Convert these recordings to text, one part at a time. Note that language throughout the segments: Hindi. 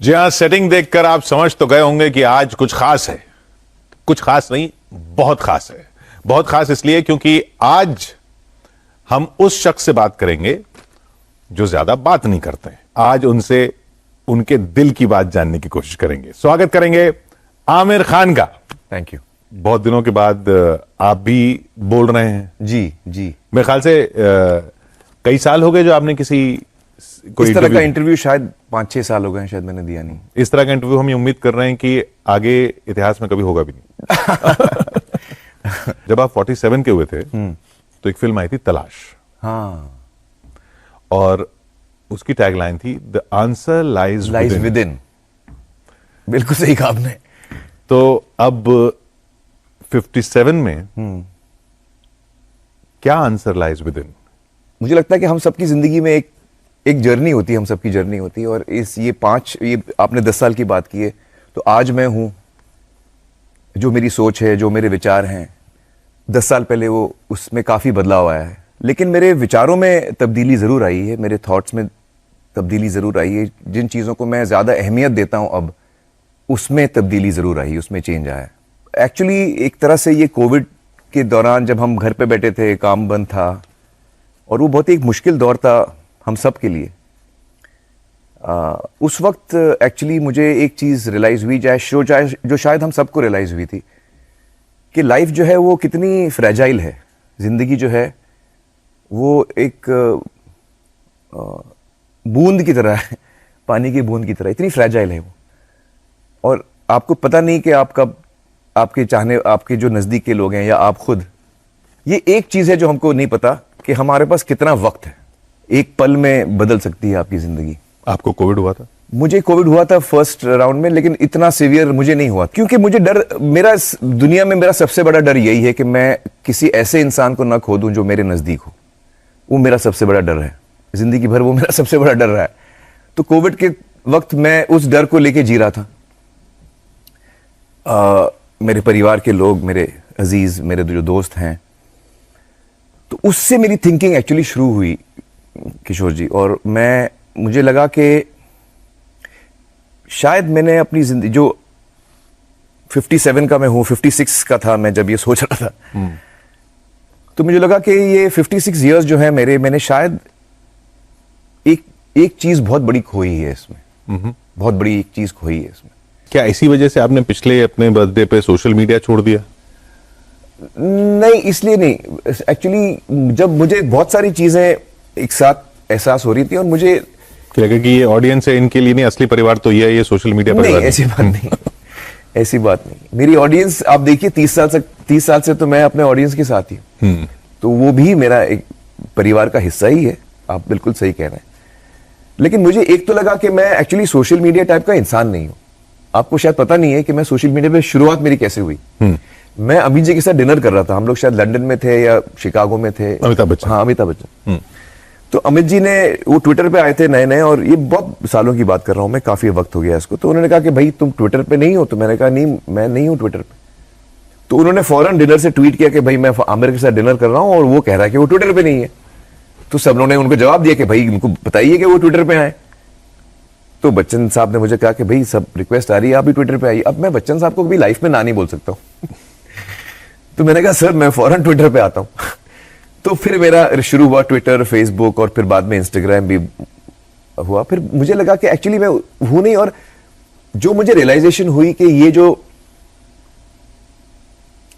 जी हाँ, सेटिंग देखकर आप समझ तो गए होंगे कि आज कुछ खास है। कुछ खास नहीं, बहुत खास है। बहुत खास इसलिए क्योंकि आज हम उस शख्स से बात करेंगे जो ज्यादा बात नहीं करते हैं। आज उनसे उनके दिल की बात जानने की कोशिश करेंगे। स्वागत करेंगे आमिर खान का। Thank you. बहुत दिनों के बाद आप भी बोल रहे हैं। जी जी, मेरे ख्याल से कई साल हो गए जो आपने किसी कोई इस तरह का इंटरव्यू शायद 5-6 साल हो गए हैं, शायद मैंने दिया नहीं। इस तरह का इंटरव्यू हम ये उम्मीद कर रहे हैं कि आगे इतिहास में कभी होगा भी नहीं। जब आप 47 के हुए थे तो एक फिल्म आई थी तलाश। हाँ, और उसकी टैगलाइन थी the answer lies with in. बिल्कुल सही कहा आपने। तो अब 57 में क्या आंसर लाइज विद इन? मुझे लगता है कि हम सबकी जिंदगी में एक जर्नी होती है, हम सबकी जर्नी होती है। और ये आपने 10 साल की बात की है, तो आज मैं हूं, जो मेरी सोच है, जो मेरे विचार हैं, 10 साल पहले वो उसमें काफी बदलाव आया है। लेकिन मेरे विचारों में तब्दीली जरूर आई है, मेरे थॉट्स में तब्दीली जरूर आई है। जिन चीजों को मैं ज्यादा अहमियत देता हूं अब, उसमें तब्दीली जरूर आई, उसमें चेंज आया। एक्चुअली एक तरह से ये कोविड के दौरान जब हम घर पे बैठे थे, काम बंद था, और वो बहुत ही एक मुश्किल दौर था हम सब के लिए। उस वक्त एक्चुअली मुझे एक चीज रियलाइज हुई, जो शायद हम सबको रियलाइज हुई थी, कि लाइफ जो है वो कितनी फ्रेजाइल है। जिंदगी जो है वो एक बूंद की तरह है, पानी की बूंद की तरह, इतनी फ्रेजाइल है वो। और आपको पता नहीं कि आप कब, आपके जो नजदीक के लोग हैं या आप खुद, ये एक चीज है जो हमको नहीं पता कि हमारे पास कितना वक्त है। एक पल में बदल सकती है आपकी जिंदगी। आपको कोविड हुआ था? मुझे कोविड हुआ था फर्स्ट राउंड में, लेकिन इतना सीवियर मुझे नहीं हुआ, क्योंकि मुझे डर, मेरा दुनिया में मेरा सबसे बड़ा डर यही है कि मैं किसी ऐसे इंसान को ना खो दूं जो मेरे नजदीक हो। वो मेरा सबसे बड़ा डर है, जिंदगी भर वो मेरा सबसे बड़ा डर रहा है। तो कोविड के वक्त मैं उस डर को लेके जी रहा था। मेरे परिवार के लोग, मेरे अजीज, मेरे जो दोस्त हैं, तो उससे मेरी थिंकिंग एक्चुअली शुरू हुई किशोर जी। और मुझे लगा कि शायद मैंने अपनी जिंदगी, जो 57 का मैं हूं, 56 का था मैं जब ये सोच रहा था, तो मुझे लगा कि ये 56 इयर्स जो है मैंने शायद एक चीज बहुत बड़ी खोई है इसमें। बहुत बड़ी एक चीज खोई है इसमें। क्या इसी वजह से आपने पिछले अपने बर्थडे पे सोशल मीडिया छोड़ दिया? नहीं, इसलिए नहीं। एक्चुअली जब मुझे बहुत सारी चीजें एक साथ एहसास हो रही थी और मुझे लगा कि ये ऑडियंस है, इनके लिए नहीं, असली परिवार तो ये सोशल मीडिया परिवार नहीं। ऐसी बात नहीं। ऐसी बात नहीं। मेरी ऑडियंस, आप देखिए, 30 साल से तो मैं अपने ऑडियंस के साथ ही हूं, तो वो भी मेरा एक परिवार का हिस्सा ही है। आप बिल्कुल सही कह रहे हैं। लेकिन मुझे एक तो लगा कि मैं एक्चुअली सोशल मीडिया टाइप का इंसान नहीं हूं। आपको शायद पता नहीं है कि मैं सोशल मीडिया पे शुरुआत मेरी कैसे हुई। मैं अमित जी के साथ डिनर कर रहा था, हम लोग शायद लंदन में थे या शिकागो में थे। अमिताभ बच्चन। हाँ, अमिताभ बच्चन। तो अमित जी ने, वो ट्विटर पे आए थे नए नए, और ये बहुत सालों की बात कर रहा हूं मैं, काफी वक्त हो गया इसको। तो उन्होंने कहा कि भाई तुम ट्विटर पे नहीं हो? तो मैंने कहा नहीं, मैं नहीं हूं ट्विटर पे। तो उन्होंने फौरन डिनर से ट्वीट किया कि भाई मैं आमिर के साथ डिनर कर रहा हूं और वो कह रहा है कि वो ट्विटर पे नहीं है। तो सब लोगों ने उनको जवाब दिया कि भाई उनको बताइए कि वो ट्विटर पे आए। तो बच्चन साहब ने मुझे कहा कि भाई सब रिक्वेस्ट आ रही है, आप भी ट्विटर पे आइए। अब मैं बच्चन साहब को कभी लाइफ में ना नहीं बोल सकता हूं। तो मैंने कहा सर मैं फौरन ट्विटर पे आता हूं। तो फिर मेरा शुरू हुआ ट्विटर, फेसबुक, और फिर बाद में इंस्टाग्राम भी हुआ। फिर मुझे लगा कि एक्चुअली मैं हूं नहीं। और जो मुझे रियलाइजेशन हुई कि ये जो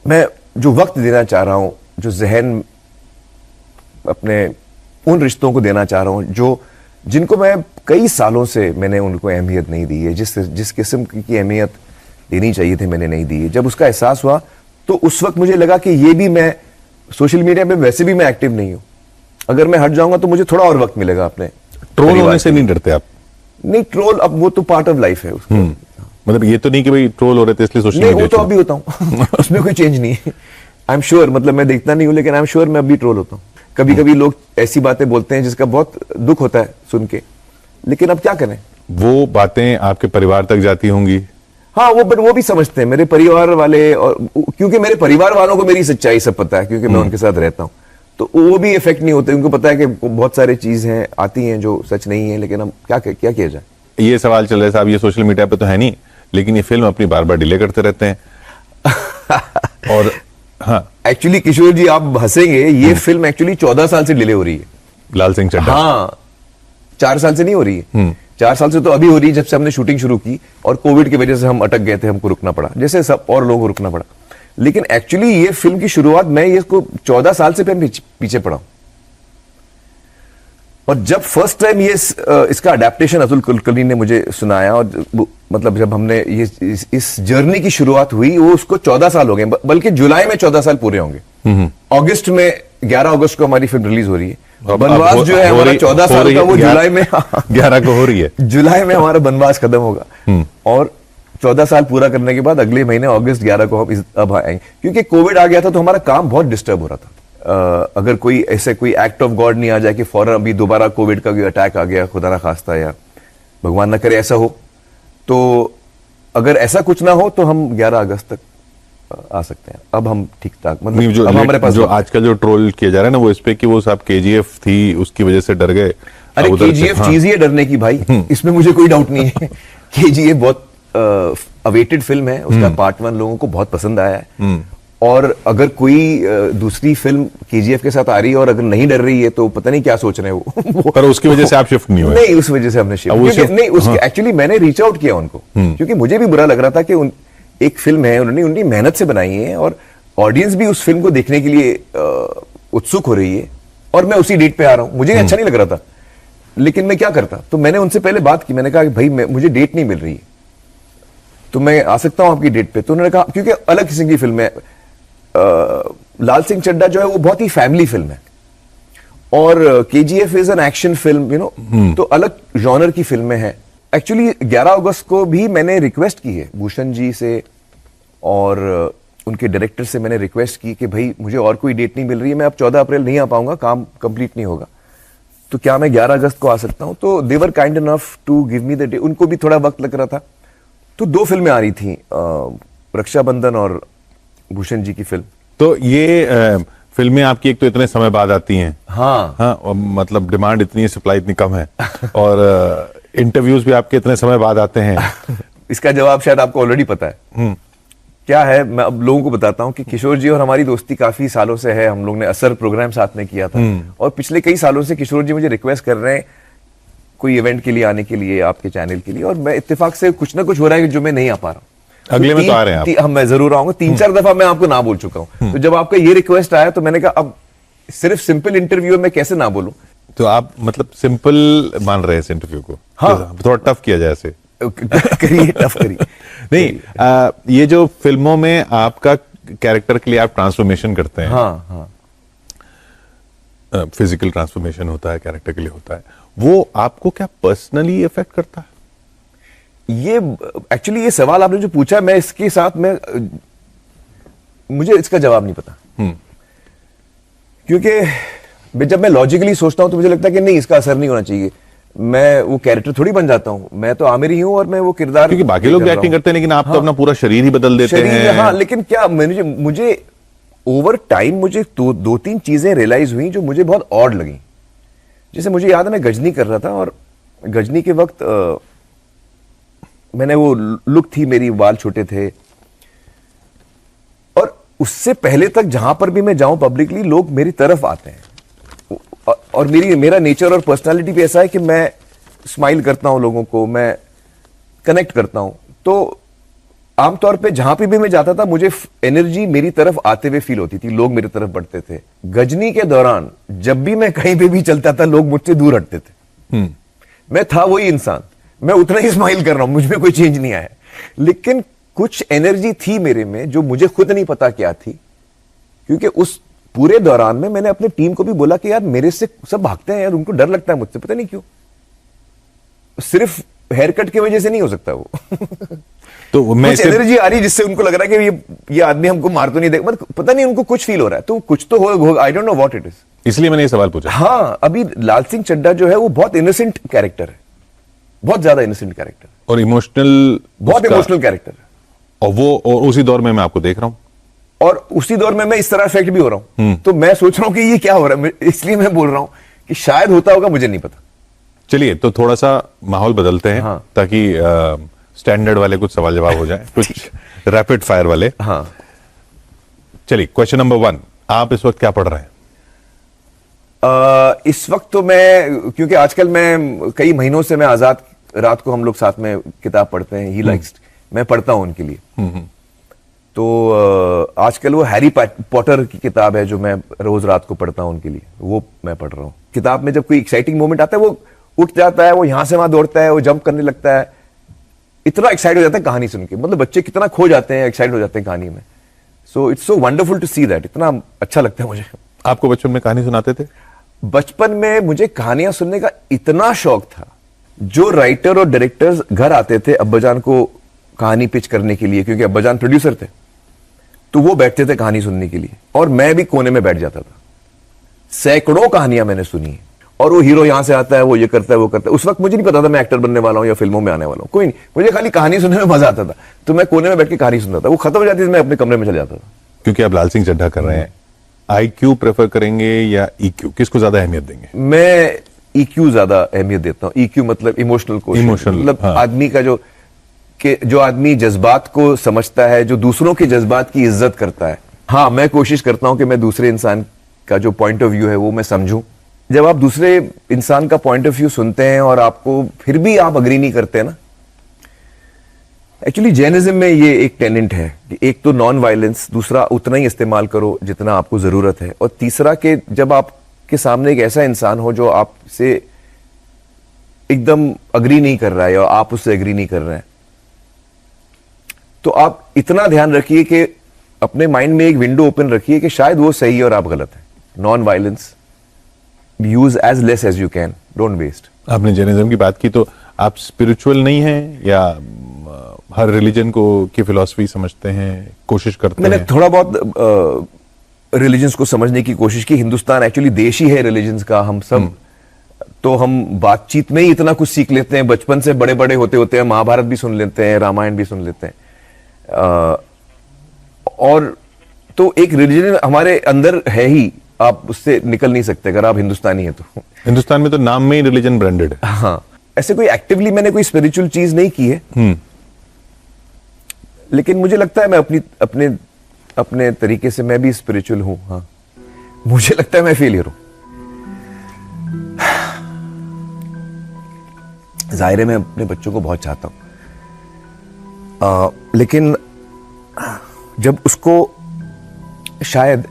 मैं जो वक्त देना चाह रहा हूं, जो जहन अपने उन रिश्तों को देना चाह रहा हूं जिनको मैं कई सालों से मैंने उनको अहमियत नहीं दी है, जिस किस्म की अहमियत देनी चाहिए थी मैंने नहीं दी है। जब उसका एहसास हुआ तो उस वक्त मुझे लगा कि ये भी, मैं सोशल मीडिया पे वैसे भी मैं एक्टिव नहीं हूं। अगर मैं हट जाऊंगा तो मुझे थोड़ा और वक्त मिलेगा अपने ट्रोल होने से नहीं डरते आप? नहीं, ट्रोल अब वो तो पार्ट ऑफ लाइफ है उसको। मतलब ये तो नहीं कि भाई ट्रोल हो रहे थे इसलिए सोशल मीडिया, मीडिया? वो तो अभी होता हूं। उसमें कोई चेंज नहीं है। आई एम श्योर, मतलब मैं देखता नहीं हूं, लेकिन आई एम श्योर मैं अभी ट्रोल होता हूं। कभी कभी लोग ऐसी बातें बोलते हैं जिसका बहुत दुख होता है सुन के, लेकिन अब क्या करें। वो बातें आपके परिवार तक जाती होंगी? हाँ, वो भी समझते हैं मेरे परिवार वाले, और क्योंकि मेरे परिवार वालों को मेरी सच्चाई सब पता है, क्योंकि मैं उनके साथ रहता हूं, तो वो भी इफेक्ट नहीं होते। उनको पता है कि बहुत सारी चीजें आती हैं जो सच नहीं है, लेकिन हम क्या किया जाए। ये सवाल चल रहा है साहब, ये सोशल मीडिया पे तो है नहीं, लेकिन ये फिल्म अपनी बार बार डिले करते रहते हैं। और हाँ, एक्चुअली किशोर जी आप हंसेंगे, ये फिल्म एक्चुअली 14 साल से डिले हो रही है। लाल सिंह चड्ढा। हाँ, 4 साल से नहीं हो रही है। 4 साल से तो अभी हो रही है जब से हमने शूटिंग शुरू की, और कोविड की वजह से हम अटक गए थे, हमको रुकना पड़ा, जैसे सब और लोगों को रुकना पड़ा। लेकिन एक्चुअली ये फिल्म की शुरुआत मैं इसको 14 साल से पीछे पड़ा हूं। और जब फर्स्ट टाइम ये इसका अडेप्टेशन अतुल कुलकर्णी ने मुझे सुनाया, और मतलब जब हमने ये इस जर्नी की शुरुआत हुई, वो उसको 14 साल हो गए, बल्कि जुलाई में 14 साल पूरे होंगे। अगस्त में 11 अगस्त को हमारी फिल्म रिलीज हो रही है। बनवास जो है हमारा 14 साल का, वो जुलाई में 11 को हो रही है। जुलाई में हमारा बनवास खत्म होगा, और 14 साल पूरा करने के बाद अगले महीने अगस्त 11 को हम अब आएंगे। क्योंकि कोविड आ गया था तो हमारा काम बहुत डिस्टर्ब हो रहा था। अगर कोई ऐसे कोई एक्ट ऑफ गॉड नहीं आ जाए कि फौरन अभी दोबारा कोविड का कोई अटैक आ गया, खुदा ना खास्ता, या भगवान ना करे ऐसा हो, तो अगर ऐसा कुछ ना हो तो हम 11 अगस्त तक आ सकते हैं। अब हम ठीक ठाक, मतलब जो अब हमारे पास जो आजकल जो ट्रोल किया जा रहा है ना, वो इस पे कि वो साहब केजीएफ थी, उसकी वजह से डर गए। अरे केजीएफ चीज ही है डरने की भाई, इसमें मुझे कोई डाउट नहीं है। केजीएफ बहुत अवेटेड फिल्म है, उसका पार्ट 1 लोगों को बहुत पसंद आया है। और अगर कोई दूसरी फिल्म केजीएफ के साथ आ रही है और अगर नहीं डर रही है तो पता नहीं क्या सोच रहे हैं वो। पर उसकी वजह से आप शिफ्ट नहीं हुए? नहीं, उस वजह से हमने शिफ्ट नहीं, उसके एक्चुअली मैंने रीच आउट किया उनको, क्योंकि मुझे भी बुरा लग रहा था कि एक फिल्म है, उन्होंने उनकी मेहनत से बनाई है, और ऑडियंस भी उस फिल्म को देखने के लिए उत्सुक हो रही है, और मैं उसी डेट पे आ रहा हूं। मुझे अच्छा नहीं लग रहा था, लेकिन मैं क्या करता। तो मैंने उनसे पहले बात की, मैंने कहा कि भाई मुझे डेट नहीं मिल रही है, तो मैं आ सकता हूं आपकी डेट पे? तो उन्होंने कहा, क्योंकि अलग किस्म की फिल्म है, लाल सिंह चड्ढा जो है वो बहुत ही फैमिली फिल्म है, और KGF is an action film, you know, तो अलग जॉनर की फिल्में हैं। एक्चुअली 11 अगस्त को भी मैंने रिक्वेस्ट की है भूषण जी से, और उनके डायरेक्टर से मैंने रिक्वेस्ट की कि भाई मुझे और कोई डेट नहीं मिल रही है, मैं अब 14 अप्रैल नहीं आ पाऊंगा, काम कंप्लीट नहीं होगा, तो क्या मैं 11 अगस्त को आ सकता हूं? तो they were kind enough to give me the day. उनको भी थोड़ा वक्त लग रहा था, तो 2 फिल्में आ रही थी, रक्षाबंधन और भूषण जी की फिल्म। तो ये फिल्में आपकी एक तो इतने समय बाद आती हैं, हाँ, और मतलब डिमांड इतनी है, सप्लाई इतनी कम है, और इंटरव्यूज भी आपके इतने समय बाद आते हैं। इसका जवाब शायद आपको ऑलरेडी पता है। क्या है, मैं अब लोगों को बताता हूं कि किशोर जी और हमारी दोस्ती काफी सालों से है। हम लोग ने असर प्रोग्राम साथ में किया था, और पिछले कई सालों से किशोर जी मुझे रिक्वेस्ट कर रहे हैं कोई इवेंट के लिए आने के लिए, आपके चैनल के लिए, और मैं इत्तेफाक से कुछ ना कुछ हो रहा है जो मैं नहीं आ पा रहा हूं। अगले में तो आ रहे हैं आप। मैं जरूर आऊंगा। 3-4 दफा मैं आपको ना बोल चुका हूं, तो जब आपका ये रिक्वेस्ट आया तो मैंने कहा अब सिर्फ सिंपल इंटरव्यू में कैसे ना बोलूं। तो आप मतलब सिंपल मान रहे हैं इस इंटरव्यू को? हाँ, तो थोड़ा टफ किया जाए ऐसे। करिए, टफ करिए। नहीं, ये जो फिल्मों में आपका कैरेक्टर के लिए आप ट्रांसफॉर्मेशन करते हैं, हाँ, हाँ, फिजिकल ट्रांसफॉर्मेशन होता है, कैरेक्टर के लिए होता है, वो आपको क्या पर्सनली इफेक्ट करता है? ये एक्चुअली ये सवाल आपने जो पूछा, मैं इसके साथ में मुझे इसका जवाब नहीं पता, क्योंकि जब मैं लॉजिकली सोचता हूं तो मुझे लगता है कि नहीं, इसका असर नहीं होना चाहिए। मैं वो कैरेक्टर थोड़ी बन जाता हूं, मैं तो आमिर ही हूं, और मैं वो किरदार, क्योंकि बाकी लोग एक्टिंग करते हैं, लेकिन आप तो अपना पूरा शरीर ही बदल देते हैं। हाँ, लेकिन क्या मुझे ओवर टाइम मुझे 2-3 चीजें रियलाइज हुई जो मुझे बहुत ऑड लगी। जैसे मुझे याद है, मैं गजनी कर रहा था, और गजनी के वक्त मैंने वो लुक थी, मेरी बाल छोटे थे, और उससे पहले तक जहां पर भी मैं जाऊं पब्लिकली, लोग मेरी तरफ आते हैं, और मेरा नेचर और पर्सनालिटी भी ऐसा है कि मैं स्माइल करता हूं लोगों को, मैं कनेक्ट करता हूं। तो आमतौर पे जहां पे भी मैं जाता था, मुझे एनर्जी मेरी तरफ आते हुए फील होती थी, लोग मेरी तरफ बढ़ते थे। गजनी के दौरान जब भी मैं कहीं पे भी चलता था, लोग मुझसे दूर हटते थे। मैं था वही इंसान, मैं उतना ही स्माइल कर रहा हूं, मुझ में कोई चेंज नहीं आया, लेकिन कुछ एनर्जी थी मेरे में जो मुझे खुद नहीं पता क्या थी। क्योंकि उस पूरे दौरान में मैंने अपने टीम को भी बोला कि यार मेरे से सब भागते हैं यार, उनको डर लगता है मुझसे, पता नहीं क्यों। सिर्फ हेयर कट की वजह से नहीं हो सकता वो। तो मैं कुछ एनर्जी आ रही जिससे उनको लग रहा है कि ये आदमी हमको मार तो नहीं देगा, मतलब पता नहीं, उनको कुछ फील हो रहा है, तो कुछ तो हो, I don't know what it is. इसलिए मैंने ये सवाल पूछा। हाँ, अभी लाल सिंह चड्ढा जो है वो बहुत इनोसेंट कैरेक्टर है, बहुत ज्यादा इनोसेंट कैरेक्टर, और इमोशनल, बहुत इमोशनल कैरेक्टर है, और उसी दौर में मैं आपको देख रहा हूं, और उसी दौर में मैं इस तरह इफेक्ट भी हो रहा हूं। तो मैं सोच रहा हूं कि ये क्या हो रहा है, इसलिए मैं बोल रहा हूं कि शायद होता होगा, मुझे नहीं पता। चलिए तो थोड़ा सा माहौल बदलते हैं हाँ। ताकि स्टैंडर्ड वाले कुछ सवाल जवाब हो जाए, कुछ रैपिड फायर वाले। हाँ। चलिए क्वेश्चन नंबर 1, आप इस वक्त क्या पढ़ रहे हैं? इस वक्त तो मैं, क्योंकि आजकल मैं कई महीनों से मैं आजाद, रात को हम लोग साथ में किताब पढ़ते हैं, ही लाइक्स, मैं पढ़ता हूं उनके लिए। तो आजकल वो हैरी पॉटर की किताब है जो मैं रोज रात को पढ़ता हूं उनके लिए, वो मैं पढ़ रहा हूं। किताब में जब कोई एक्साइटिंग मोमेंट आता है, वो उठ जाता है, वो यहां से वहां दौड़ता है, वो जंप करने लगता है, इतना एक्साइट हो जाता है कहानी सुन के। मतलब बच्चे कितना खो जाते हैं, एक्साइट हो जाते हैं कहानी में। So it's so wonderful to see that, इतना अच्छा लगता है मुझे। आपको बचपन में कहानी सुनाते थे? बचपन में मुझे कहानियां सुनने का इतना शौक था। जो राइटर और डायरेक्टर्स घर आते थे अब्बाजान को कहानी पिच करने के लिए, क्योंकि अब्बाजान प्रोड्यूसर थे, तो वो बैठते थे कहानी सुनने के लिए, और मैं भी कोने में बैठ जाता था। सैकड़ों कहानियां मैंने सुनी है। और वो हीरो यहां से आता है, वो ये करता है, वो करता है। उस वक्त मुझे नहीं पता था मैं एक्टर बनने वाला हूं या फिल्मों में आने वाला हूं, कोई नहीं, मुझे खाली कहानी सुनने में मजा आता था। तो मैं कोने में बैठ के कहानी सुनता था, वो खत्म हो जाती थी, मैं अपने कमरे में चले जाता था। क्योंकि आप लाल सिंह चड्ढा कर रहे हैं, IQ प्रेफर करेंगे या EQ, किसको ज्यादा अहमियत देंगे? मैं EQ ज्यादा अहमियत देता हूं। EQ मतलब इमोशनल कोशेंट, Emotional, मतलब हाँ। आदमी का जो आदमी जज्बात को समझता है, जो दूसरों के जज्बात की इज्जत करता है। हाँ, मैं कोशिश करता हूं कि मैं दूसरे इंसान का जो पॉइंट ऑफ व्यू है वो मैं समझूं। जब आप दूसरे इंसान का पॉइंट ऑफ व्यू सुनते हैं और आपको फिर भी आप अग्री नहीं करते ना, एक्चुअली जैनिज्म में ये एक टेनेंट है कि एक तो नॉन वायलेंस, दूसरा उतना ही इस्तेमाल करो जितना आपको जरूरत है, और तीसरा कि जब आपके सामने एक ऐसा इंसान हो जो आपसे एकदम अग्री नहीं कर रहा है या आप उससे अग्री नहीं कर रहे हैं, तो आप इतना ध्यान रखिए कि अपने माइंड में एक विंडो ओपन रखिए कि शायद वो सही है और आप गलत हैं। Non violence, use as less as you can, don't waste. आपने जैनिज्म की बात की, तो आप स्पिरिचुअल नहीं हैं या हर रिलीजन को की फिलॉसफी समझते हैं, कोशिश करते मैंने हैं? थोड़ा बहुत रिलीजन्स को समझने की कोशिश की। हिंदुस्तान एक्चुअली देश ही है रिलीजन्स का, हम सब तो हम बातचीत में ही इतना कुछ सीख लेते हैं, बचपन से बड़े बड़े होते होते हैं महाभारत भी सुन लेते हैं, रामायण भी सुन लेते हैं, और तो एक रिलीजन हमारे अंदर है ही, आप उससे निकल नहीं सकते अगर आप हिंदुस्तानी है तो। हिंदुस्तान में तो नाम में ही रिलीजन ब्रांडेड है। हाँ, ऐसे कोई एक्टिवली मैंने कोई स्पिरिचुअल चीज नहीं की है, लेकिन मुझे लगता है मैं अपने तरीके से मैं भी स्पिरिचुअल हूं। हाँ, मुझे लगता है मैं फेलियर हूं। जाहिर है मैं अपने बच्चों को बहुत चाहता हूं, लेकिन जब उसको शायद